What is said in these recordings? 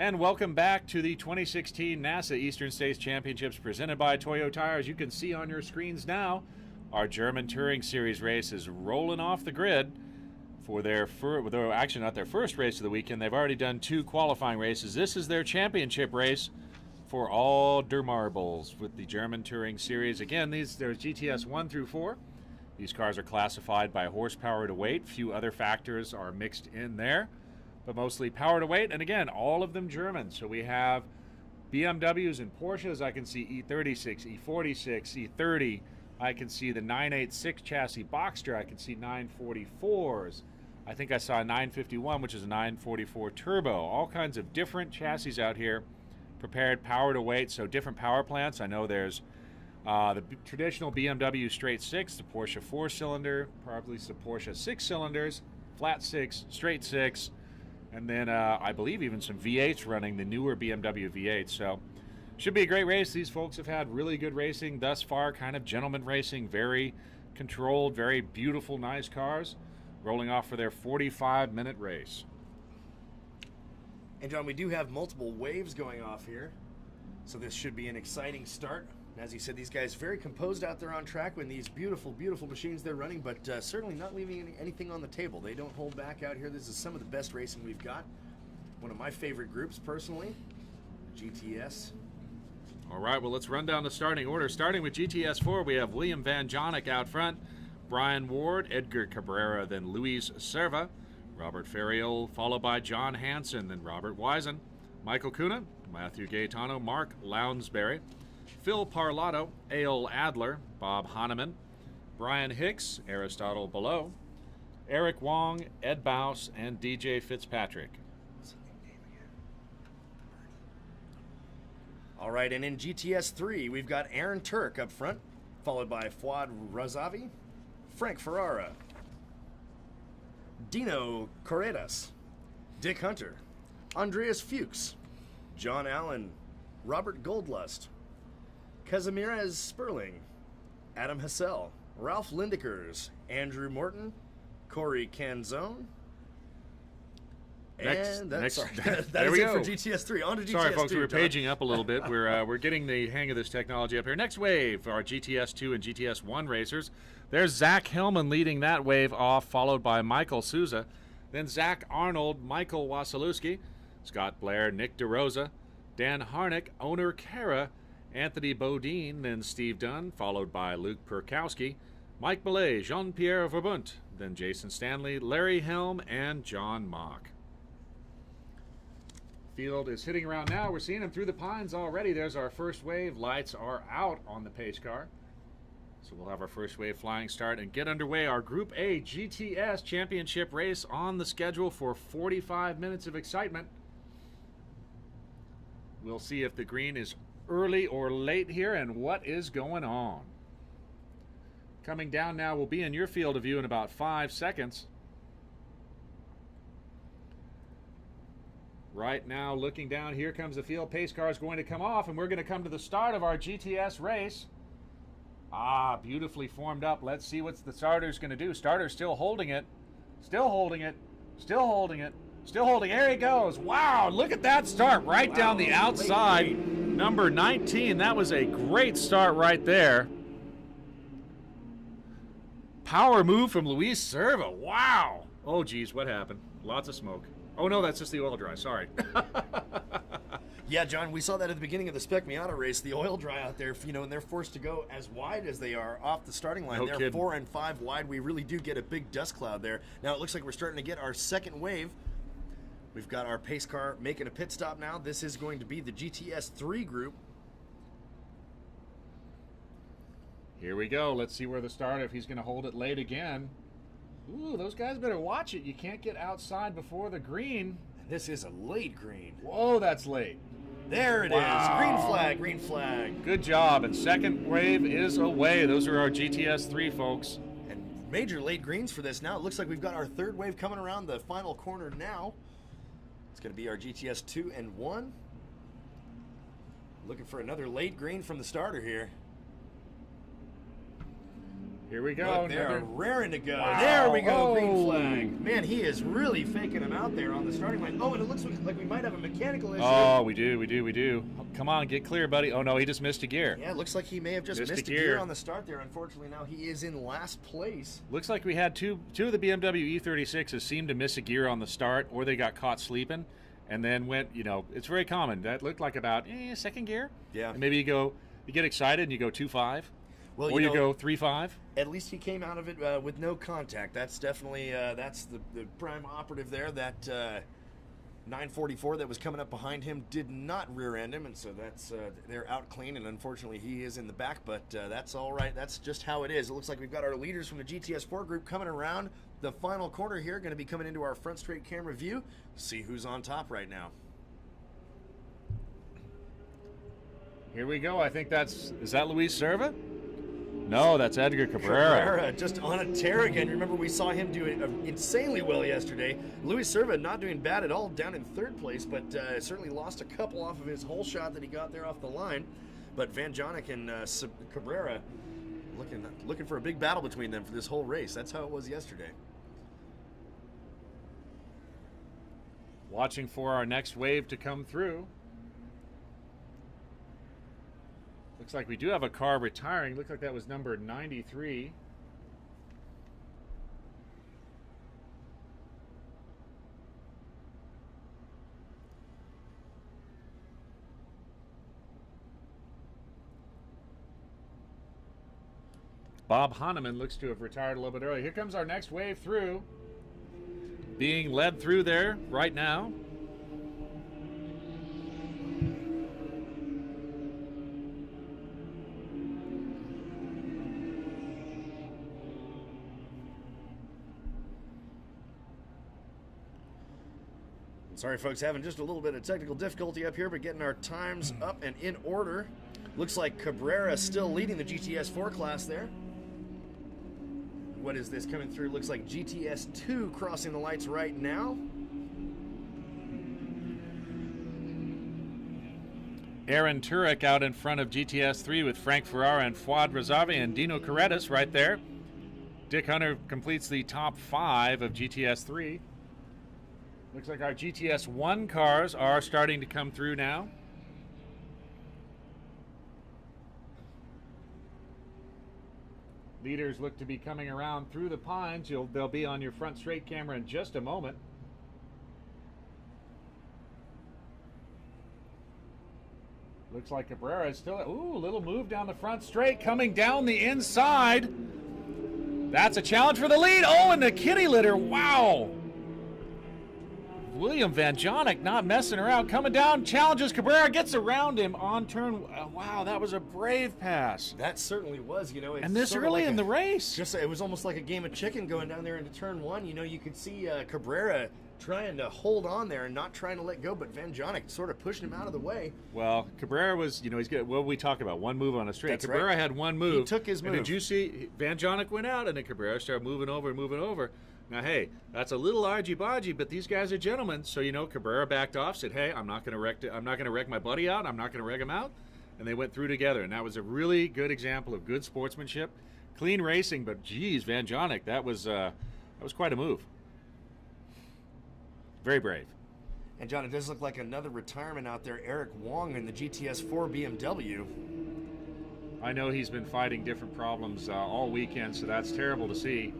And welcome back to the 2016 NASA Eastern States Championships presented by Toyo Tires. You can see on your screens now our German Touring Series race is rolling off the grid for their actually not their first race of the weekend. They've already done 2 qualifying races. This is their championship race for all der Marbles with the German Touring Series. Again, there's GTS 1 through 4. These cars are classified by horsepower to weight. Few other factors are mixed in there, but mostly power to weight, and again, all of them German. So we have BMWs and Porsches. I can see E36, E46, E30. I can see the 986 chassis Boxster. I can see 944s. I think I saw a 951, which is a 944 turbo. All kinds of different chassis out here, prepared power to weight, so different power plants. I know there's the traditional BMW straight 6, the Porsche 4-cylinder, probably some Porsche 6 cylinders, flat 6, straight 6, and then I believe even some V8s running, the newer BMW V8. So should be a great race. These folks have had really good racing thus far, kind of gentleman racing, very controlled, very beautiful, nice cars, rolling off for their 45-minute race. And John, we do have multiple waves going off here, so this should be an exciting start. And as you said, these guys very composed out there on track with these beautiful, beautiful machines they're running, but certainly not leaving anything on the table. They don't hold back out here. This is some of the best racing we've got. One of my favorite groups, personally, GTS. All right, well, let's run down the starting order. Starting with GTS 4, we have William Van Jonik out front, Brian Ward, Edgar Cabrera, then Luis Serva, Robert Ferriol, followed by John Hansen, then Robert Wisen, Michael Kuna, Matthew Gaetano, Mark Lounsbury, Phil Parlato, Ail Adler, Bob Hahnemann, Brian Hicks, Aristotle Below, Eric Wong, Ed Bouse, and DJ Fitzpatrick. All right, and in GTS 3, we've got Aaron Turk up front, followed by Fuad Razavi, Frank Ferrara, Dino Corredas, Dick Hunter, Andreas Fuchs, John Allen, Robert Goldlust, Kazimierz Sperling, Adam Hassel, Ralph Lindekers, Andrew Morton, Corey Canzone, and that's it for GTS 3. On to GTS 2. Sorry, folks, we were paging up a little bit. We're getting the hang of this technology up here. Next wave, our GTS 2 and GTS 1 racers. There's Zach Hillman leading that wave off, followed by Michael Souza. Then Zach Arnold, Michael Wasilewski, Scott Blair, Nick DeRosa, Dan Harnick, Owner Kara, Anthony Bodine, then Steve Dunn, followed by Luke Perkowski, Mike Millay, Jean-Pierre Verbunt, then Jason Stanley, Larry Helm, and John Mock. Field is hitting around now. We're seeing him through the pines already. There's our first wave. Lights are out on the pace car. So we'll have our first wave flying start and get underway. Our Group A GTS Championship race on the schedule for 45 minutes of excitement. We'll see if the green is early or late here and what is going on. Coming down now, will be in your field of view in about 5 seconds. Right now, looking down, here comes the field. Pace car is going to come off, and we're going to come to the start of our GTS race. Beautifully formed up. Let's see what the starter's going to do. Starter's still holding it. Still holding it. Still holding it. Still holding. There he goes. Wow, look at that start right down the outside. Number 19. That was a great start right there. Power move from Luis Serva. Wow. Oh, geez, what happened? Lots of smoke. Oh, no, that's just the oil dry. Sorry. Yeah, John, we saw that at the beginning of the Spec Miata race, the oil dry out there, and they're forced to go as wide as they are off the starting line. They're kidding. 4 and 5 wide. We really do get a big dust cloud there. Now, it looks like we're starting to get our second wave. We've got our pace car making a pit stop now. This is going to be the GTS 3 group. Here we go. Let's see where the starter, if he's going to hold it late again. Ooh, those guys better watch it. You can't get outside before the green. This is a late green. Whoa, that's late. There it is. Green flag, green flag. Good job. And second wave is away. Those are our GTS 3, folks. And major late greens for this now. It looks like we've got our third wave coming around the final corner now. It's going to be our GTS 2 and 1. Looking for another late green from the starter here. Here we go. Look, they are raring to go. Wow. There we go, Oh. green flag. Man, he is really faking him out there on the starting line. Oh, and it looks like we might have a mechanical issue. Oh, we do. Come on, get clear, buddy. Oh, no, he just missed a gear. Yeah, it looks like he may have just missed a gear on the start there. Unfortunately, now he is in last place. Looks like we had two of the BMW E36s seemed to miss a gear on the start, or they got caught sleeping, and then went, it's very common. That looked like about second gear. Yeah. And maybe you get excited and you go 2.5. Well, or you go 3.5. At least he came out of it with no contact. That's definitely that's the prime operative there. That 944 that was coming up behind him did not rear end him, and so that's they're out clean. And unfortunately, he is in the back, but that's all right. That's just how it is. It looks like we've got our leaders from the GTS4 group coming around the final corner here. Going to be coming into our front straight camera view. See who's on top right now. Here we go. I think is that Luis Serva? No, that's Edgar Cabrera. Just on a tear again. Remember, we saw him do it insanely well yesterday. Luis Serva not doing bad at all, down in third place, but certainly lost a couple off of his whole shot that he got there off the line. But Van Jonik and Cabrera looking for a big battle between them for this whole race. That's how it was yesterday. Watching for our next wave to come through. Looks like we do have a car retiring. Looks like that was number 93. Bob Hahnemann looks to have retired a little bit early. Here comes our next wave through. Being led through there right now. Sorry, folks, having just a little bit of technical difficulty up here, but getting our times up and in order. Looks like Cabrera still leading the GTS4 class there. What is this coming through? Looks like GTS2 crossing the lights right now. Aaron Turek out in front of GTS3 with Frank Ferrara and Fuad Razavi and Dino Corretas right there. Dick Hunter completes the top 5 of GTS3. Looks like our GTS1 cars are starting to come through now. Leaders look to be coming around through the pines. They'll be on your front straight camera in just a moment. Looks like Cabrera is still, a little move down the front straight, coming down the inside. That's a challenge for the lead. Oh, and the kitty litter, wow. William Van Jonik not messing around, coming down, challenges Cabrera, gets around him on turn. Wow, that was a brave pass. That certainly was, It's and this early in the race. It was almost like a game of chicken going down there into turn 1. You could see Cabrera trying to hold on there and not trying to let go, but Van Jonik sort of pushing him out of the way. Well, Cabrera was, he's good. What we talk about, one move on a straight. That's Cabrera right. had one move. He took his move. And did you see Van Jonik went out, and then Cabrera started moving over. Now, hey, that's a little argy-bargy, but these guys are gentlemen. So, Cabrera backed off, said, hey, I'm not going to wreck my buddy out. I'm not going to wreck him out. And they went through together. And that was a really good example of good sportsmanship. Clean racing, but geez, Van Jonik, that was quite a move. Very brave. And, John, it does look like another retirement out there. Eric Wong in the GTS4 BMW. I know he's been fighting different problems all weekend, so that's terrible to see.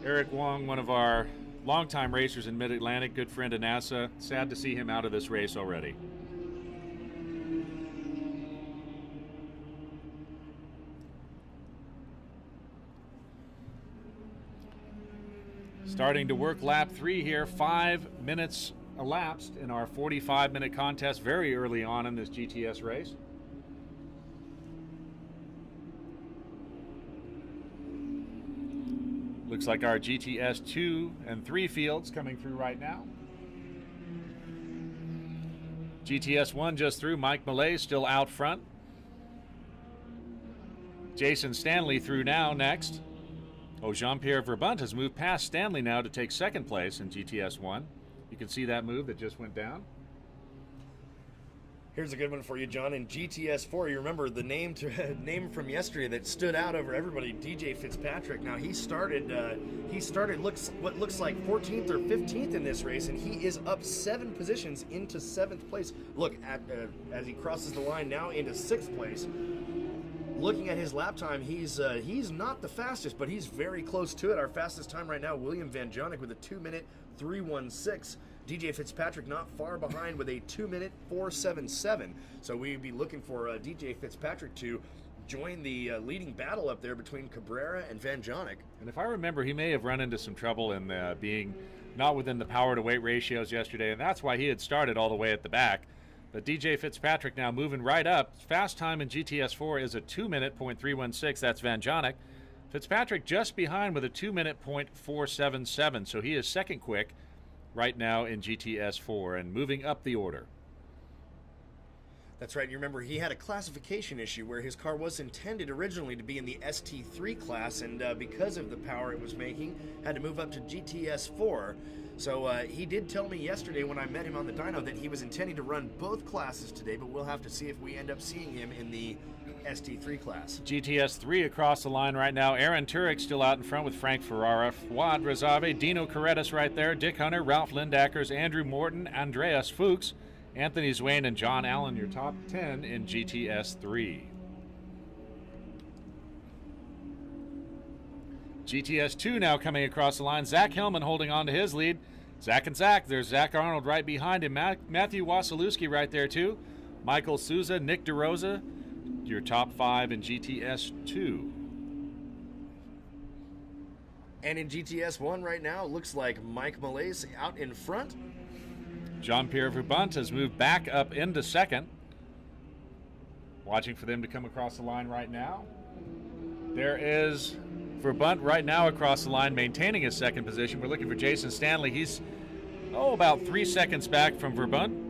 Eric Wong, one of our longtime racers in Mid-Atlantic, good friend of NASA. Sad to see him out of this race already. Starting to work lap 3 here. 5 minutes elapsed in our 45-minute contest very early on in this GTS race. Looks like our GTS 2 and 3 fields coming through right now. GTS 1 just through. Mike Millay still out front. Jason Stanley through now next. Oh, Jean-Pierre Verbunt has moved past Stanley now to take second place in GTS 1. You can see that move that just went down. Here's a good one for you, John. In GTS4, you remember the name name from yesterday that stood out over everybody, DJ Fitzpatrick. Now he started what looks like 14th or 15th in this race, and he is up 7 positions into 7th place. Look at as he crosses the line now into 6th place. Looking at his lap time, he's not the fastest, but he's very close to it. Our fastest time right now, William Van Jonik with a 2-minute 3:16. DJ Fitzpatrick not far behind with a 2-minute 4:77. So we'd be looking for DJ Fitzpatrick to join the leading battle up there between Cabrera and Van Jonik. And if I remember, he may have run into some trouble in being not within the power to weight ratios yesterday, and that's why he had started all the way at the back. But DJ Fitzpatrick now moving right up. Fast time in GTS4 is a 2-minute 0.316. That's Van Jonik. Fitzpatrick just behind with a 2-minute 0.477. So he is second quick right now in GTS4 and moving up the order. That's right. You remember he had a classification issue where his car was intended originally to be in the ST3 class, and because of the power it was making, had to move up to GTS4. So he did tell me yesterday when I met him on the dyno that he was intending to run both classes today, but we'll have to see if we end up seeing him in the ST3 class. GTS3 across the line right now. Aaron Turek still out in front with Frank Ferrara, Fuad Razave, Dino Correttis right there, Dick Hunter, Ralph Lindackers, Andrew Morton, Andreas Fuchs, Anthony Zwain, and John Allen, your top 10 in GTS3. GTS2 now coming across the line. Zach Hillman holding on to his lead. Zach and Zach. There's Zach Arnold right behind him. Matthew Wasilewski right there too. Michael Souza, Nick DeRosa, your top 5 in GTS2. And in GTS1 right now, it looks like Mike Malaise out in front. Jean-Pierre Verbunt has moved back up into second. Watching for them to come across the line right now. There is Verbunt right now across the line, maintaining his second position. We're looking for Jason Stanley. He's, about 3 seconds back from Verbunt.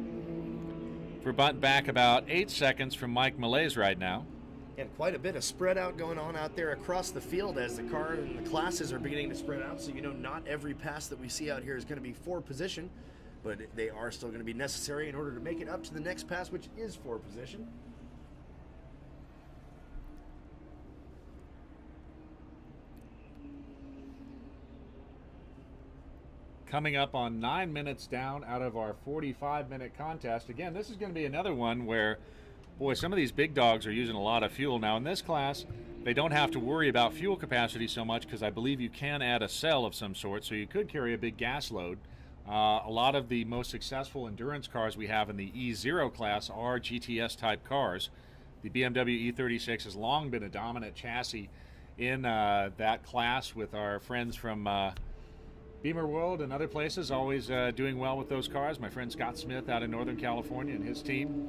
Verbunt back about 8 seconds from Mike Malaise right now. And quite a bit of spread out going on out there across the field as the car and the classes are beginning to spread out. So, not every pass that we see out here is going to be 4 position, but they are still going to be necessary in order to make it up to the next pass, which is 4 position. Coming up on 9 minutes down out of our 45-minute contest. Again, this is going to be another one where, boy, some of these big dogs are using a lot of fuel. Now, in this class, they don't have to worry about fuel capacity so much because I believe you can add a cell of some sort, so you could carry a big gas load. A lot of the most successful endurance cars we have in the E0 class are GTS-type cars. The BMW E36 has long been a dominant chassis in that class with our friends from Beamer World and other places, always doing well with those cars. My friend Scott Smith out in Northern California and his team.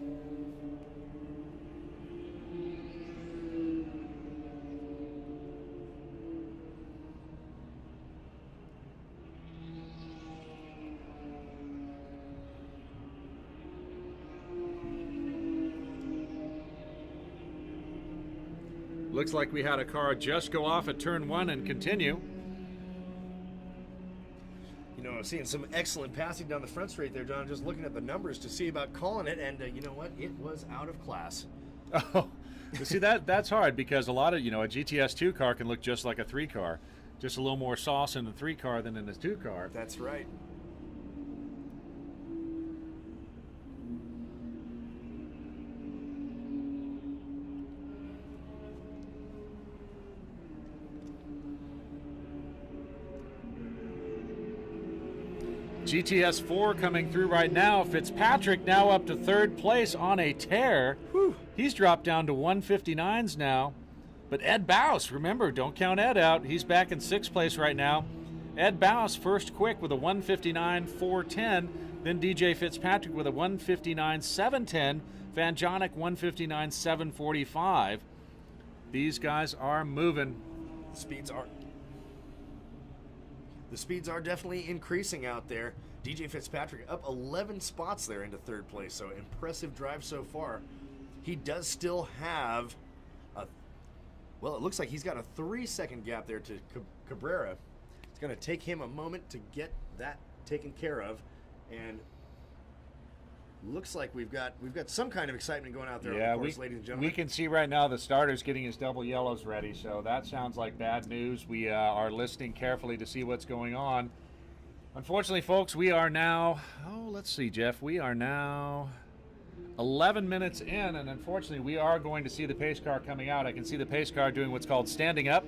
Looks like we had a car just go off at turn 1 and continue. Seeing some excellent passing down the front straight there, John. Just looking at the numbers to see about calling it, and you know what? It was out of class. Oh, see, that's hard because a lot of, a GTS2 car can look just like a 3 car. Just a little more sauce in the 3 car than in the 2 car. That's right. GTS4 coming through right now. Fitzpatrick now up to 3rd place on a tear. Whew. He's dropped down to 159s now. But Ed Baus, remember, don't count Ed out. He's back in 6th place right now. Ed Baus first quick with a 159.410. Then DJ Fitzpatrick with a 159.710. Van Jonik 159.745. These guys are moving. The speeds are definitely increasing out there. DJ Fitzpatrick up 11 spots there into 3rd place, so impressive drive so far. He does still have it looks like he's got a 3-second gap there to Cabrera. It's going to take him a moment to get that taken care of, and Looks like we've got some kind of excitement going out there Yeah, on the course, ladies and gentlemen. we can see right now the starter's getting his double yellows ready, so that sounds like bad news. We are listening carefully to see what's going on. Unfortunately, folks, we are now, let's see, Jeff, we are now 11 minutes in, and unfortunately we are going to see the pace car coming out. I can see the pace car doing what's called standing up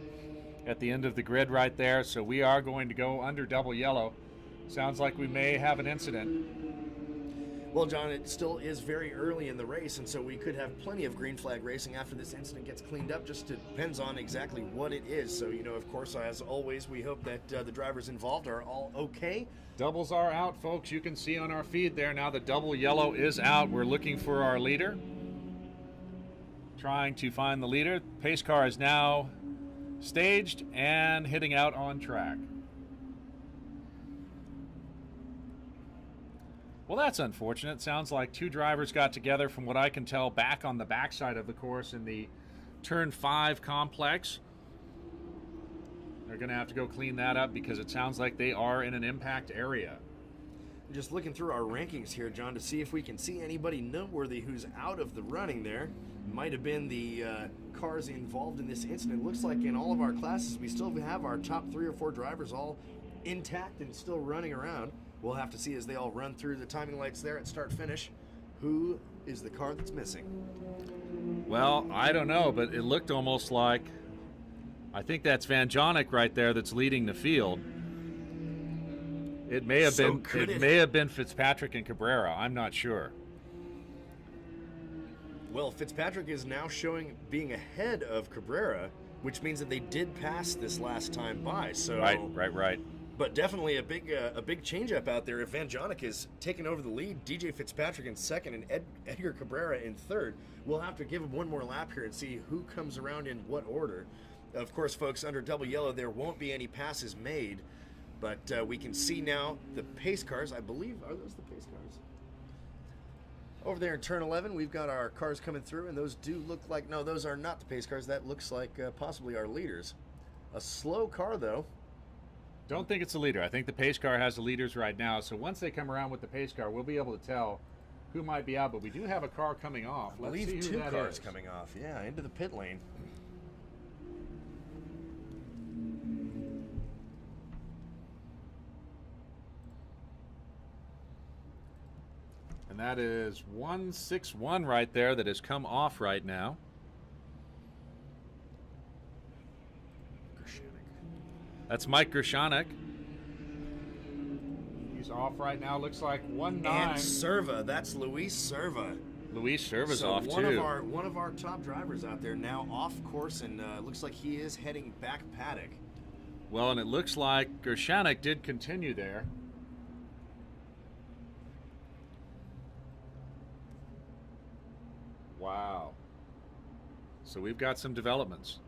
at the end of the grid right there, so we are going to go under double yellow. Sounds like we may have an incident. Well, John, it still is very early in the race, and so we could have plenty of green flag racing after this incident gets cleaned up. Just depends on exactly what it is. So, of course, as always, we hope that the drivers involved are all okay. Doubles are out, folks. You can see on our feed there now the double yellow is out. We're looking for our leader. Trying to find the leader. Pace car is now staged and hitting out on track. Well, that's unfortunate. Sounds like two drivers got together, from what I can tell, back on the backside of the course in the Turn 5 complex. They're going to have to go clean that up because it sounds like they are in an impact area. Just looking through our rankings here, John, to see if we can see anybody noteworthy who's out of the running there. Might have been the cars involved in this incident. Looks like in all of our classes, we still have our top 3 or 4 drivers all intact and still running around. We'll have to see as they all run through the timing lights there at start-finish who is the car that's missing. Well, I don't know, but it looked almost like, I think that's Van Jonik right there that's leading the field. It may have may have been Fitzpatrick and Cabrera. I'm not sure. Well, Fitzpatrick is now showing being ahead of Cabrera, which means that they did pass this last time by. So Right. But definitely a big change-up out there. If Van Jonik is taking over the lead, DJ Fitzpatrick in second, and Edgar Cabrera in third, we'll have to give him one more lap here and see who comes around in what order. Of course, folks, under double yellow, there won't be any passes made, but we can see now the pace cars. I believe, are those the pace cars? Over there in turn 11, we've got our cars coming through, and those do look like, no, those are not the pace cars. That looks like possibly our leaders. A slow car, though. Don't think it's the leader. I think the pace car has the leaders right now. So once they come around with the pace car, we'll be able to tell who might be out. But we do have a car coming off. I believe 2 cars coming off. Yeah, into the pit lane. And that is 161 right there that has come off right now. That's Mike Gershonik. He's off right now. Looks like 1-9. And Serva. That's Luis Serva. Luis Serva's off one too. One of our top drivers out there now off course, and looks like he is heading back paddock. Well, and it looks like Gershonik did continue there. Wow. So we've got some developments.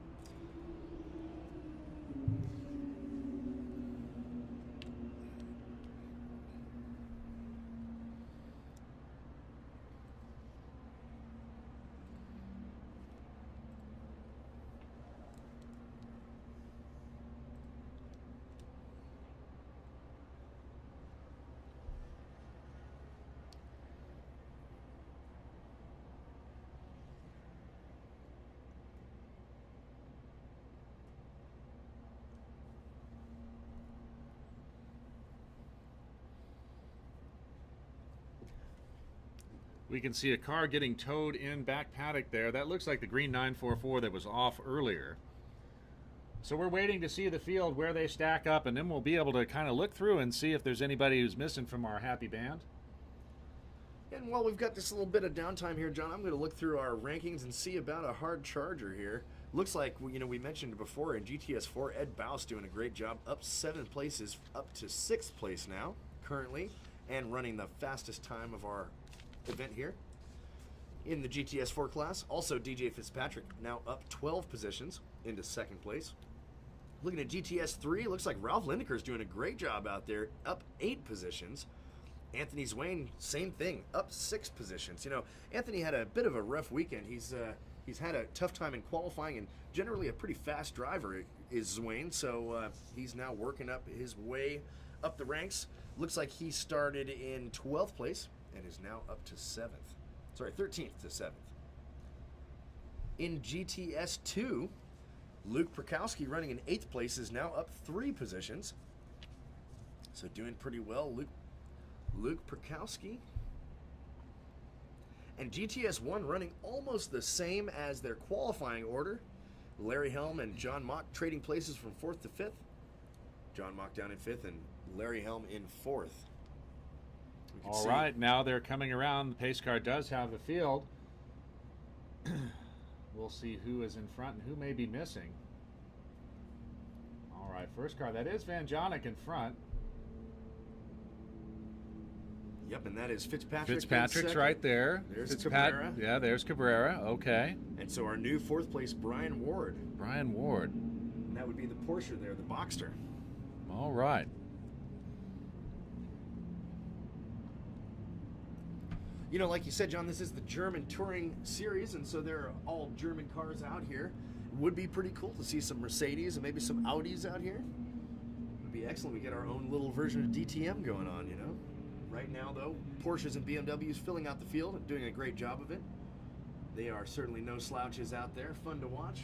We can see a car getting towed in back paddock there. That looks like the green 944 that was off earlier. So we're waiting to see the field where they stack up, and then we'll be able to kind of look through and see if there's anybody who's missing from our happy band. And while we've got this little bit of downtime here, John, I'm going to look through our rankings and see about a hard charger here. Looks like, we mentioned before in GTS4, Ed Baus doing a great job, up 7 places, up to 6th place now, currently, and running the fastest time of our event here in the GTS4 class. Also, DJ Fitzpatrick now up 12 positions into 2nd place. Looking at GTS3, looks like Ralph Lindeker's doing a great job out there, up 8 positions. Anthony Zwane, same thing, up 6 positions. Anthony had a bit of a rough weekend. He's had a tough time in qualifying, and generally a pretty fast driver is Zwane, so he's now working up his way up the ranks. Looks like he started in 12th place and is now up to 7th. Sorry, 13th to 7th. In GTS 2, Luke Prakowski running in 8th place is now up 3 positions. So doing pretty well, Luke Prakowski. And GTS 1 running almost the same as their qualifying order. Larry Helm and John Mock trading places from 4th to 5th. John Mock down in 5th and Larry Helm in 4th. All right, now they're coming around. The pace car does have the field. We'll see who is in front and who may be missing. All right, first car. That is Van Jonik in front. Yep, and that is Fitzpatrick. Fitzpatrick's right there. There's Cabrera. Yeah, there's Cabrera. Okay. And so our new 4th place, Brian Ward. Brian Ward. And that would be the Porsche there, the Boxster. All right. You know, like you said, John, this is the German Touring Series, and so there are all German cars out here. It would be pretty cool to see some Mercedes and maybe some Audis out here. It would be excellent. We get our own little version of DTM going on, you know. Right now, though, Porsches and BMWs filling out the field and doing a great job of it. They are certainly no slouches out there. Fun to watch.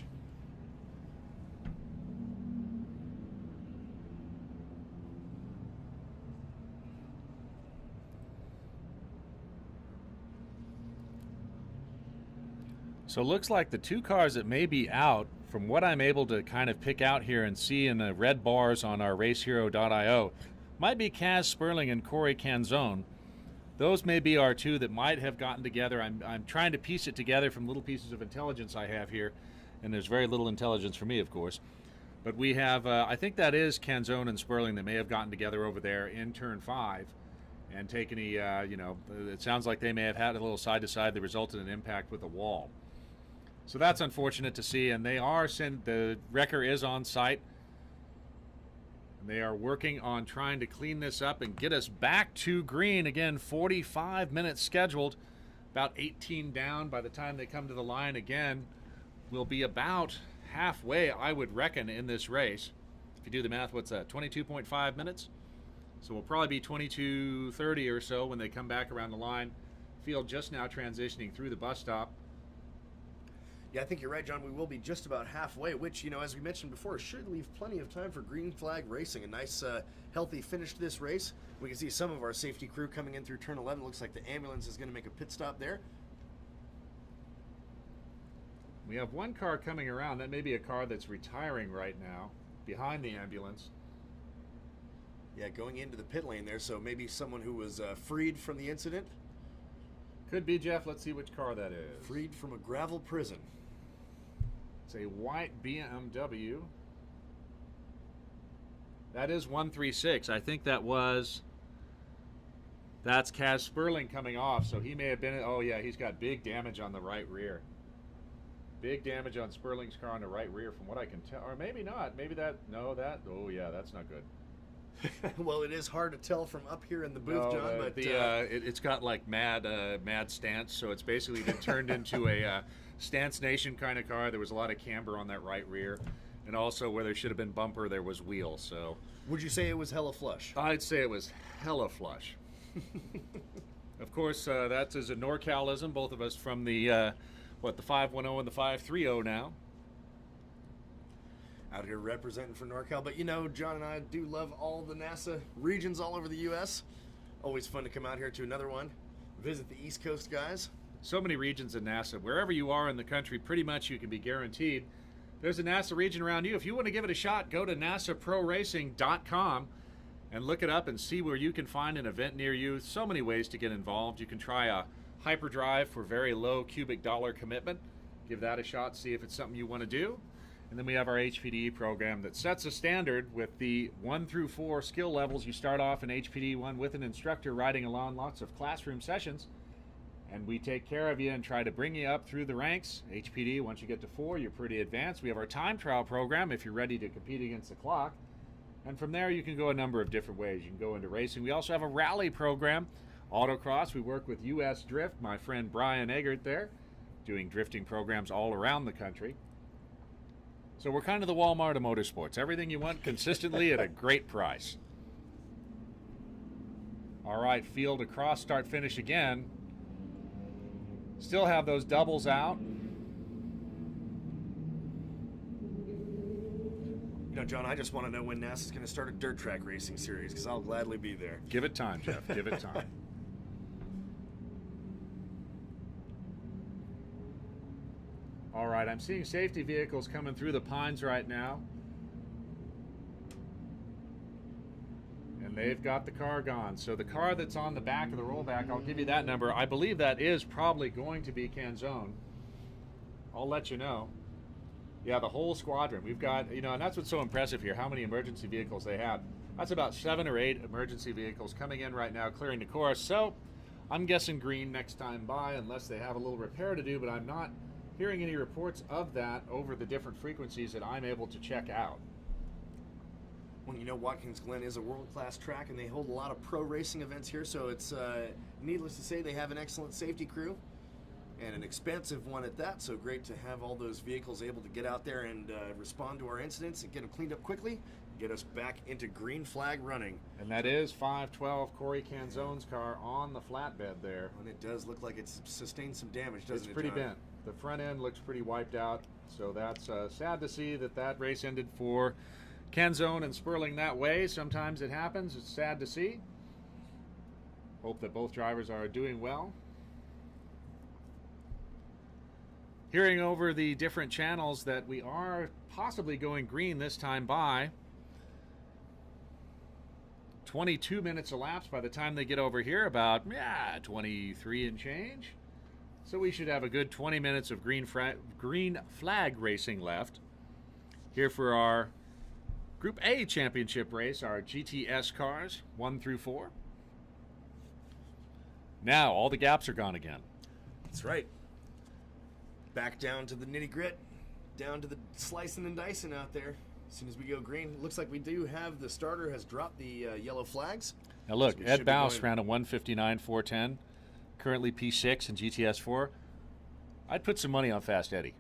So it looks like the 2 cars that may be out, from what I'm able to kind of pick out here and see in the red bars on our racehero.io, might be Kaz Sperling and Corey Canzone. Those may be our 2 that might have gotten together. I'm trying to piece it together from little pieces of intelligence I have here, and there's very little intelligence for me, of course. But we have, I think that is Canzone and Sperling that may have gotten together over there in turn 5 and taken a, it sounds like they may have had a little side-to-side that resulted in impact with a wall. So that's unfortunate to see, and they are the wrecker is on site. They are working on trying to clean this up and get us back to green. Again, 45 minutes scheduled, about 18 down by the time they come to the line again. We'll be about halfway, I would reckon, in this race. If you do the math, what's that, 22.5 minutes? So we'll probably be 22:30 or so when they come back around the line. Field just now transitioning through the bus stop. Yeah, I think you're right, John. We will be just about halfway, which, as we mentioned before, should leave plenty of time for green flag racing. A nice, healthy finish to this race. We can see some of our safety crew coming in through turn 11. Looks like the ambulance is going to make a pit stop there. We have 1 car coming around. That may be a car that's retiring right now behind the ambulance. Yeah, going into the pit lane there, so maybe someone who was freed from the incident. Could be, Jeff. Let's see which car that is. Freed from a gravel prison. It's a white BMW. That is 136. I think that's Kaz Sperling coming off, so he may have been, oh yeah, he's got big damage on the right rear. Big damage on Sperling's car on the right rear from what I can tell, or maybe not. Maybe oh yeah, that's not good. Well, it is hard to tell from up here in the booth, John, but it's got like mad stance, so it's basically been turned into a Stance Nation kind of car. There was a lot of camber on that right rear, and also where there should have been bumper, there was wheel. So, would you say it was hella flush? I'd say it was hella flush. Of course, that is a NorCalism. Both of us from the the 510 and the 530 now. Out here representing for NorCal. But John and I do love all the NASA regions all over the U.S. Always fun to come out here to another one. Visit the East Coast guys. So many regions in NASA. Wherever you are in the country, pretty much you can be guaranteed there's a NASA region around you. If you want to give it a shot, go to nasaproracing.com and look it up and see where you can find an event near you. So many ways to get involved. You can try a hyperdrive for very low cubic dollar commitment. Give that a shot, see if it's something you want to do. And then we have our HPDE program that sets a standard with the 1 through 4 skill levels. You start off in HPDE 1 with an instructor riding along, lots of classroom sessions. And we take care of you and try to bring you up through the ranks. HPD, once you get to 4, you're pretty advanced. We have our time trial program if you're ready to compete against the clock. And from there, you can go a number of different ways. You can go into racing. We also have a rally program, autocross. We work with US Drift, my friend Brian Eggert there, doing drifting programs all around the country. So we're kind of the Walmart of motorsports. Everything you want consistently at a great price. All right, field across, start, finish again. Still have those doubles out. You know, John, I just want to know when NASA's going to start a dirt track racing series, because I'll gladly be there. Give it time, Jeff. Give it time. All right, I'm seeing safety vehicles coming through the pines right now. And they've got the car gone. So the car that's on the back of the rollback, I'll give you that number. I believe that is probably going to be Canzone. I'll let you know. Yeah, the whole squadron. We've got, you know, and that's what's so impressive here, how many emergency vehicles they have. That's about 7 or 8 emergency vehicles coming in right now, clearing the course. So I'm guessing green next time by, unless they have a little repair to do, but I'm not hearing any reports of that over the different frequencies that I'm able to check out. Well, you know, Watkins Glen is a world-class track, and they hold a lot of pro racing events here, so it's needless to say they have an excellent safety crew, and an expensive one at that, so great to have all those vehicles able to get out there and respond to our incidents and get them cleaned up quickly, get us back into green flag running. And that is 512 Corey Canzone's car on the flatbed there. And it does look like it's sustained some damage, doesn't it? It's pretty John? bent. The front end looks pretty wiped out, so that's sad to see that race ended for Canzone and Sperling that way. Sometimes it happens. It's sad to see. Hope that both drivers are doing well. Hearing over the different channels that we are possibly going green this time by. 22 minutes elapsed by the time they get over here, about 23 and change. So we should have a good 20 minutes of green flag racing left. Here for our Group A championship race, our GTS cars, 1 through 4. Now all the gaps are gone again. That's right. Back down to the nitty-grit, down to the slicing and dicing out there. As soon as we go green, looks like we do have the starter has dropped the yellow flags. Now look, So Ed Bouse ran a 159.410, currently P6 and GTS4. I'd put some money on Fast Eddie.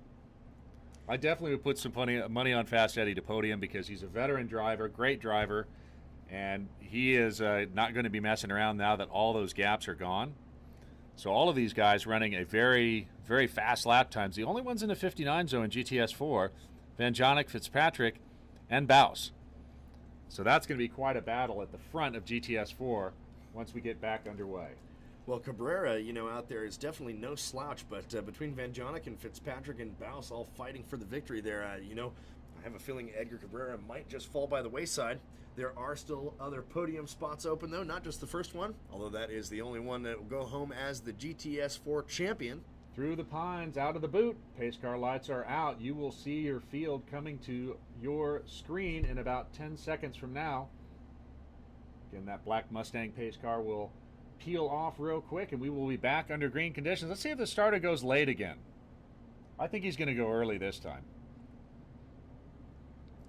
I definitely would put some money on Fast Eddie to podium, because he's a veteran driver, great driver, and he is not going to be messing around now that all those gaps are gone. So all of these guys running a very, very fast lap times. The only ones in the 59 zone in GTS4, Van Jonik, Fitzpatrick, and Bouse. So that's going to be quite a battle at the front of GTS4 once we get back underway. Well, Cabrera, you know, out there is definitely no slouch, but between Van Jonik and Fitzpatrick and Bouse all fighting for the victory there, you know, I have a feeling Edgar Cabrera might just fall by the wayside. There are still other podium spots open, though, not just the first one, although that is the only one that will go home as the GTS4 champion. Through the pines, out of the boot, pace car lights are out. You will see your field coming to your screen in about 10 seconds from now. Again, that black Mustang pace car will peel off real quick, and we will be back under green conditions. Let's see if the starter goes late again. I think he's going to go early this time.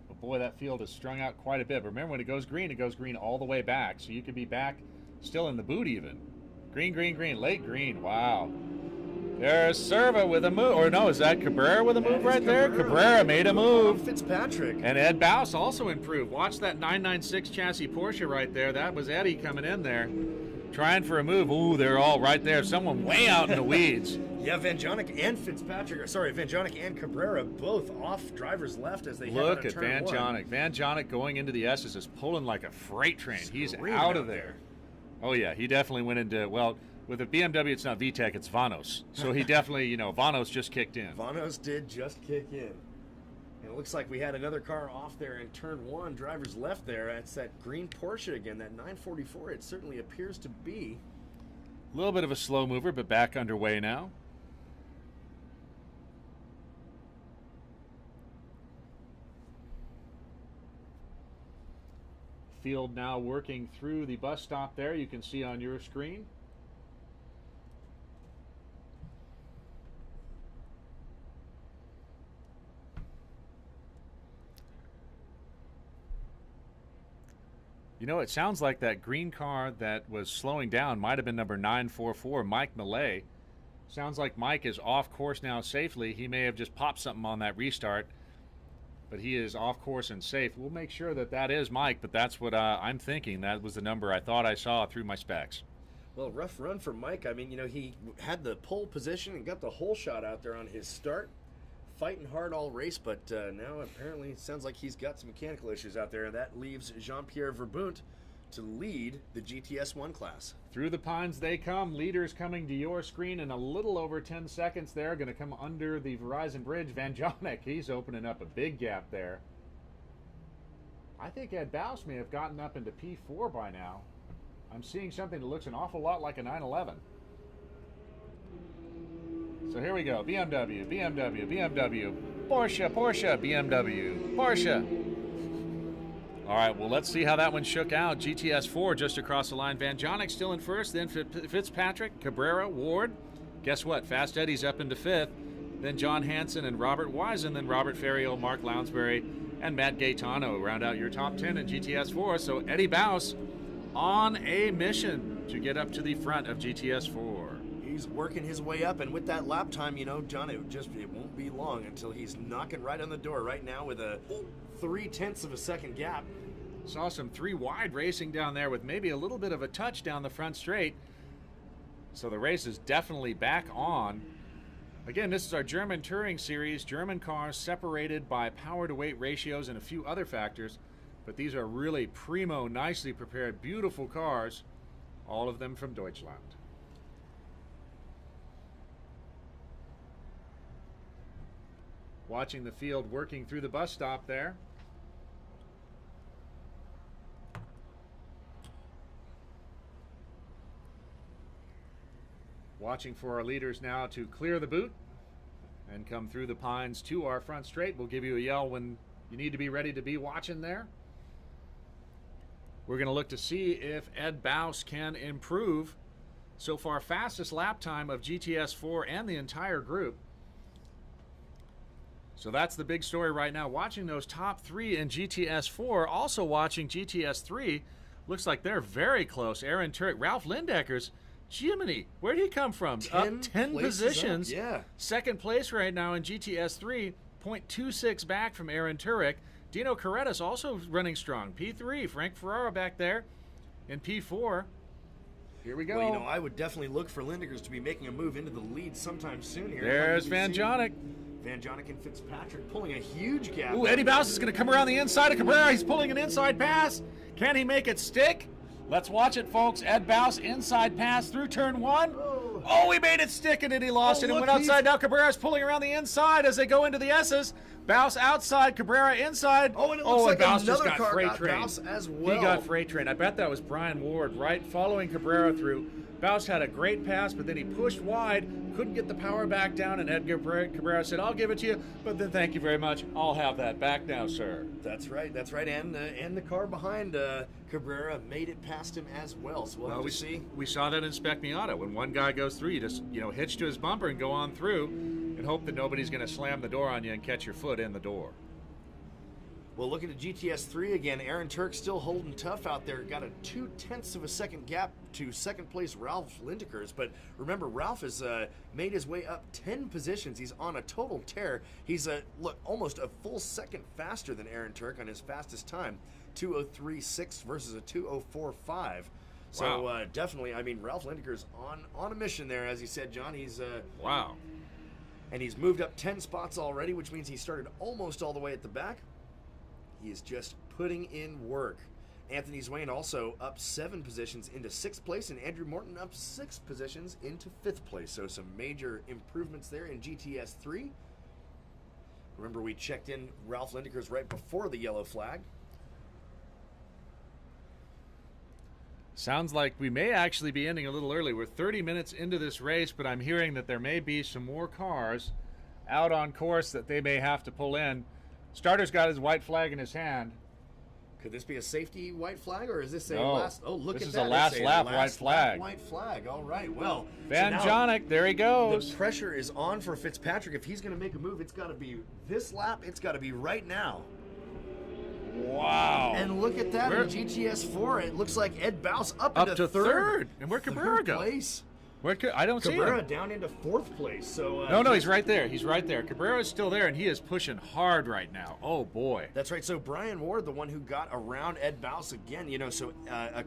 But boy, that field is strung out quite a bit. But remember, when it goes green all the way back. So you could be back still in the boot even. Green, green, green, late green. Wow. There's Serva with a move. Or no, is that Cabrera with a move right there? Cabrera made a move. Fitzpatrick. And Ed Bouse also improved. Watch that 996 chassis Porsche right there. That was Eddie coming in there, trying for a move. Ooh, they're all right there. Someone way out in the weeds. Yeah, Van Jonik and Van Jonik and Cabrera both off drivers left as they head Look out of at turn Van one. Jonik. Van Jonik going into the S's is pulling like a freight train. He's Screaming out of there. there. Oh, yeah, he definitely went into, well, with a BMW, it's not VTEC, it's Vanos. So he definitely, you know, Vanos just kicked in. Vanos did just kick in. And it looks like we had another car off there in turn one, drivers left there. It's that green Porsche again, that 944. It certainly appears to be. A little bit of a slow mover, but back underway now. Field now working through the bus stop there. You can see on your screen. You know, it sounds like that green car that was slowing down might have been number 944, Mike Millay. Sounds like Mike is off course now safely. He may have just popped something on that restart. but he is off course and safe. We'll make sure that that is Mike, but that's what I'm thinking. That was the number I thought I saw through my specs. Well, rough run for Mike. I mean, you know, he had the pole position and got the hole shot out there on his start. Fighting hard all race, but now apparently it sounds like he's got some mechanical issues out there. That leaves Jean-Pierre Verbunt to lead the GTS1 class. Through the pines they come. Leaders coming to your screen in a little over 10 seconds there. Going to come under the Verizon Bridge. Van Jonek, he's opening up a big gap there. I think Ed Bouse may have gotten up into P4 by now. I'm seeing something that looks an awful lot like a 911. So here we go. BMW, BMW, BMW, Porsche, Porsche, BMW, Porsche. All right, well, let's see how that one shook out. GTS 4 just across the line. Van Jonek still in first, then Fitzpatrick, Cabrera, Ward. Guess what? Fast Eddie's up into fifth. Then John Hansen and Robert Wisen, then Robert Ferriol, Mark Lounsbury, and Matt Gaetano round out your top 10 in GTS 4. So Eddie Bouse on a mission to get up to the front of GTS 4. He's working his way up, and with that lap time, you know, John, it won't be long until he's knocking right on the door right now with a 0.3 of a second gap. Saw some 3 wide racing down there with maybe a little bit of a touch down the front straight. So the race is definitely back on. Again, this is our German Touring Series. German cars separated by power to weight ratios and a few other factors. But these are really primo, nicely prepared, beautiful cars. All of them from Deutschland. Watching the field working through the bus stop there. Watching for our leaders now to clear the boot and come through the pines to our front straight. We'll give you a yell when you need to be ready to be watching there. We're going to look to see if Ed Bouse can improve. So far, fastest lap time of GTS 4 and the entire group. So that's the big story right now. Watching those top 3 in GTS 4, also watching GTS 3. Looks like they're very close. Aaron Turek, Ralph Lindecker's. Jiminy, where did he come from? Up 10 positions. Up, yeah. Second place right now in GTS 3, 0.26 back from Aaron Turek. Dino Correttis also running strong. P3, Frank Ferrara back there in P4. Here we go. Well, you know, I would definitely look for Lindekers to be making a move into the lead sometime soon here. There's Van Jonek. Van Jonek and Fitzpatrick pulling a huge gap. Ooh, Eddie Bouse is going to come around the inside of Cabrera. He's pulling an inside pass. Can he make it stick? Let's watch it, folks. Ed Bouse, inside pass through turn 1. Oh, he made it stick, and then he lost it and went outside. Now Cabrera's pulling around the inside as they go into the S's. Bouse outside, Cabrera inside. Oh, and it looks like Bouse another just got car freight got train. Bouse as well. He got freight train. I bet that was Brian Ward, right, following Cabrera through. Bouse had a great pass, but then he pushed wide, couldn't get the power back down, and Edgar Cabrera said, "I'll give it to you, but then thank you very much. I'll have that back now, sir." That's right. And the car behind Cabrera made it past him as well. So we'll have to see. We saw that in Spec Miata. When one guy goes through, you just hitch to his bumper and go on through, and hope that nobody's going to slam the door on you and catch your foot in the door. Well, looking at GTS 3 again, Aaron Turk still holding tough out there. Got a 0.2 of a second gap to second place Ralph Lindekers. But remember, Ralph has made his way up 10 positions. He's on a total tear. He's almost a full second faster than Aaron Turk on his fastest time, 2:03.6 versus a 2:04.5. So Wow. definitely, I mean, Ralph Lindekers on a mission there, as you said, John. He's Wow. and he's moved up 10 spots already, which means he started almost all the way at the back. He is just putting in work. Anthony Swain also up 7 positions into 6th place, and Andrew Morton up 6 positions into 5th place. So some major improvements there in GTS 3. Remember, we checked in Ralph Lindekers right before the yellow flag. Sounds like we may actually be ending a little early. We're 30 minutes into this race, but I'm hearing that there may be some more cars out on course that they may have to pull in. Starter's got his white flag in his hand. Could this be a safety white flag, or is this a No. last? Oh, look This at is that! a last It's lap last white flag. lap white flag. All right. Well, Van so now Jonek, there he goes. the pressure is on for Fitzpatrick. If he's going to make a move, it's got to be this lap. It's got to be right now. Wow. And look at that Where- in GTS 4. It looks like Ed Bouse up Up into to third. And where'd Cabrera third go? place. I don't see Cabrera him. down into 4th place. So No, he's right there. He's right there. Cabrera's still there, and he is pushing hard right now. Oh, boy. That's right. So Brian Ward, the one who got around Ed Bouse again, so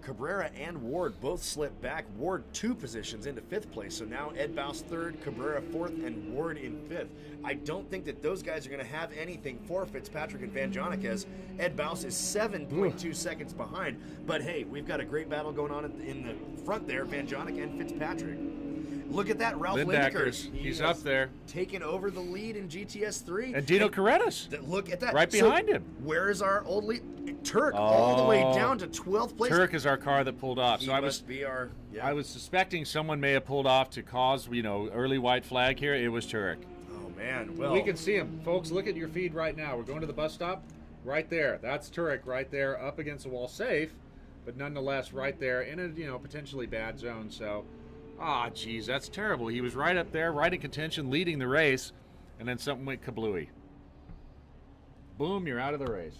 Cabrera and Ward both slipped back. Ward 2 positions into 5th place. So now Ed Bouse 3rd, Cabrera 4th, and Ward in 5th. I don't think that those guys are going to have anything for Fitzpatrick and Van Jonik, as Ed Bouse is 7.2 seconds behind. But hey, we've got a great battle going on in the front there, Van Jonik and Fitzpatrick. Look at that, Ralph Lindakers. He's up there. Taking over the lead in GTS 3. And Dino Correttas. Look at that. Right behind him. Where is our old lead? Turk, all the way down to 12th place. Turk is our car that pulled off. He So must be our... Yeah. I was suspecting someone may have pulled off to cause, early white flag here. It was Turk. Oh, man. Well, We can see him. Folks, look at your feed right now. We're going to the bus stop. Right there. That's Turk right there, up against the wall, safe, but nonetheless right there in a, potentially bad zone. So... geez, that's terrible. He was right up there, right in contention, leading the race, and then something went kablooey. Boom, you're out of the race.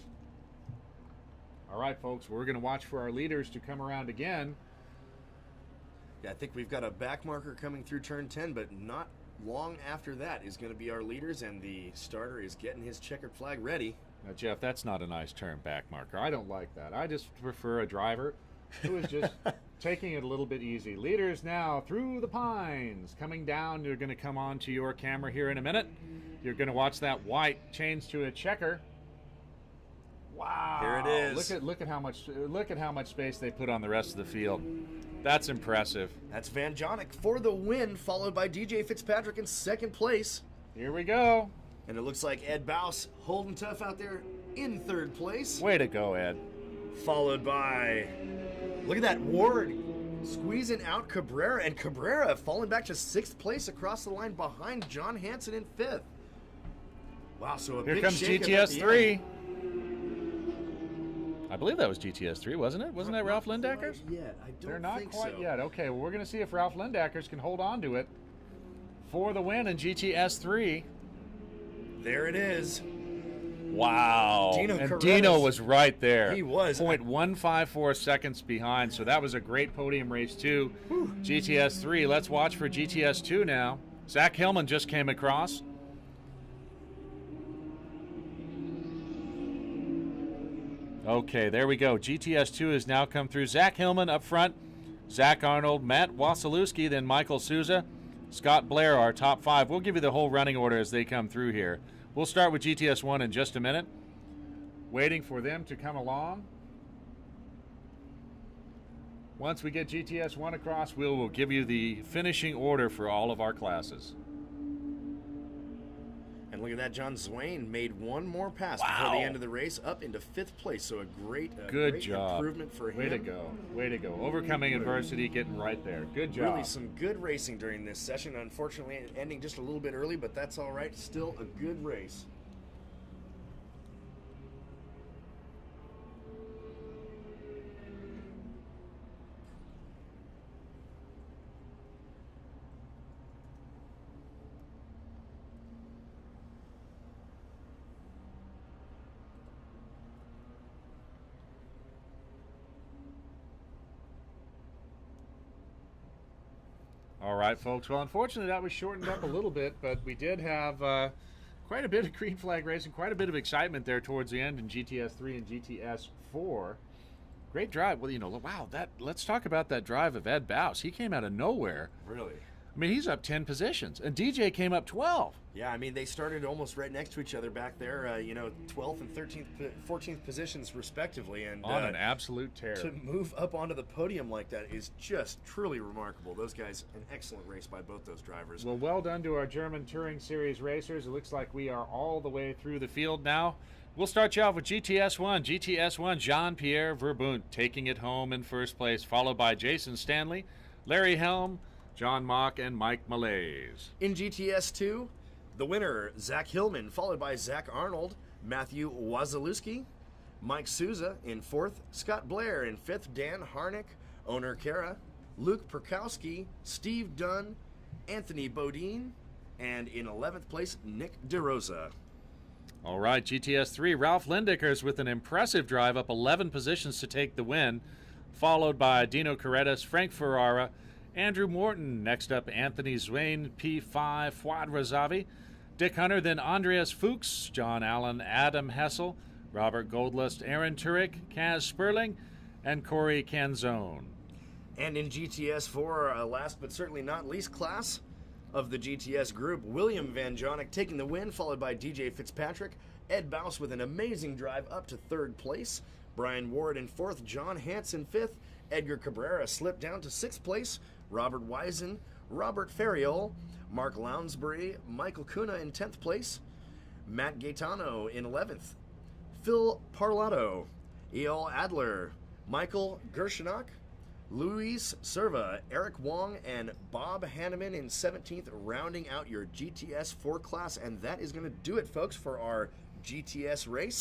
All right, folks, we're going to watch for our leaders to come around again. Yeah, I think we've got a back marker coming through turn 10, but not long after that is going to be our leaders, and the starter is getting his checkered flag ready. Now, Jeff, that's not a nice turn back marker. I don't like that. I just prefer a driver who is just taking it a little bit easy. Leaders now through the pines. Coming down, you're going to come on to your camera here in a minute. You're going to watch that white change to a checker. Wow. Here it is. Look at how much space they put on the rest of the field. That's impressive. That's Van Jonik for the win, followed by DJ Fitzpatrick in 2nd place. Here we go. And it looks like Ed Bouse holding tough out there in 3rd place. Way to go, Ed. Followed by, look at that, Ward squeezing out Cabrera, and Cabrera falling back to 6th place across the line behind John Hansen in 5th. Wow, so Here big comes shakeup at GTS the 3. end. I believe that was GTS 3, wasn't it? Wasn't that Ralph Lindakers? Yet. I don't They're not think quite so. yet. Okay, well, we're going to see if Ralph Lindakers can hold on to it for the win in GTS 3. There it is. Wow. Dino and Correttas. Dino was right there. He was. 0.154 seconds behind, so that was a great podium race, too. GTS 3. Let's watch for GTS 2 now. Zach Hillman just came across. Okay, there we go. GTS 2 has now come through. Zach Hillman up front, Zach Arnold, Matt Wasilewski, then Michael Souza, Scott Blair, our top 5. We'll give you the whole running order as they come through here. We'll start with GTS 1 in just a minute. Waiting for them to come along. Once we get GTS 1 across, we'll give you the finishing order for all of our classes. And look at that, John Swain made one more pass before the end of the race, up into 5th place. So a great job. improvement for him. Way to go. Way to go. Overcoming adversity, getting right there. Good job. Really some good racing during this session. Unfortunately, ending just a little bit early, but that's all right. Still a good race. All right, folks. Well, unfortunately, that was shortened up a little bit, but we did have quite a bit of green flag racing, quite a bit of excitement there towards the end in GTS 3 and GTS 4. Great drive. Well, wow, let's talk about that drive of Ed Bouse. He came out of nowhere. Really? I mean, he's up 10 positions, and DJ came up 12. Yeah, I mean, they started almost right next to each other back there, 12th and 13th, 14th positions respectively. And On an absolute tear. To move up onto the podium like that is just truly remarkable. Those guys, an excellent race by both those drivers. Well done to our German Touring Series racers. It looks like we are all the way through the field now. We'll start you off with GTS 1. GTS 1, Jean-Pierre Verbunt taking it home in first place, followed by Jason Stanley, Larry Helm, John Mock, and Mike Malaise. In GTS 2, the winner, Zach Hillman, followed by Zach Arnold, Matthew Wasilewski, Mike Souza in 4th, Scott Blair in 5th, Dan Harnick, Oner Kara, Luke Perkowski, Steve Dunn, Anthony Bodine, and in 11th place, Nick DeRosa. All right, GTS 3, Ralph Lindakers with an impressive drive up 11 positions to take the win, followed by Dino Correttas, Frank Ferrara, Andrew Morton. Next up, Anthony Zwain, P5, Fuad Razavi. Dick Hunter, then Andreas Fuchs, John Allen, Adam Hessel, Robert Goldlust, Aaron Turek, Kaz Sperling, and Corey Canzone. And in GTS for last but certainly not least class of the GTS group, William Van Jonik taking the win, followed by DJ Fitzpatrick, Ed Bouse with an amazing drive up to third place, Brian Ward in fourth, John Hansen fifth, Edgar Cabrera slipped down to sixth place, Robert Wisen, Robert Ferriol, Mark Lounsbury, Michael Kuna in 10th place, Matt Gaetano in 11th, Phil Parlato, Eol Adler, Michael Gershenok, Luis Serva, Eric Wong, and Bob Hanneman in 17th, rounding out your GTS 4 class. And that is going to do it, folks, for our GTS race.